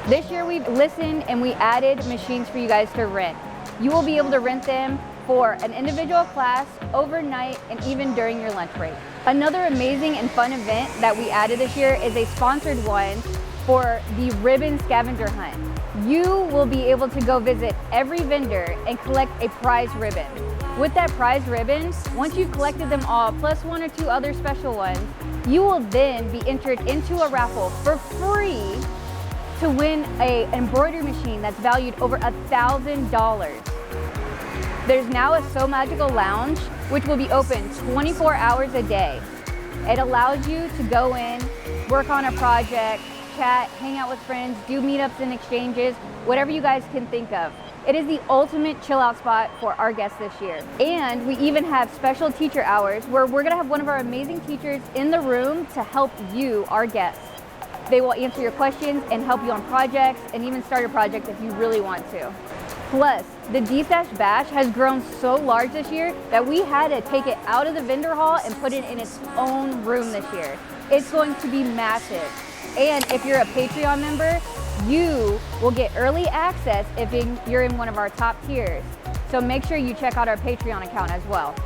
This year we've listened and we added machines for you guys to rent. You will be able to rent them for an individual class, overnight, and even during your lunch break. Another amazing and fun event that we added this year is a sponsored one for the ribbon scavenger hunt. You will be able to go visit every vendor and collect a prize ribbon. With that prize ribbon, once you've collected them all, plus 1 or 2 other special ones, you will then be entered into a raffle for free to win an embroidery machine that's valued over $1,000. There's now a Sew Magical Lounge, which will be open 24 hours a day. It allows you to go in, work on a project, chat, hang out with friends, do meetups and exchanges, whatever you guys can think of. It is the ultimate chill out spot for our guests this year. And we even have special teacher hours where we're gonna have one of our amazing teachers in the room to help you, our guests. They will answer your questions and help you on projects and even start a project if you really want to. Plus, the D-Stash Bash has grown so large this year that we had to take it out of the vendor hall and put it in its own room this year. It's going to be massive. And if you're a Patreon member, you will get early access if you're in one of our top tiers. So make sure you check out our Patreon account as well.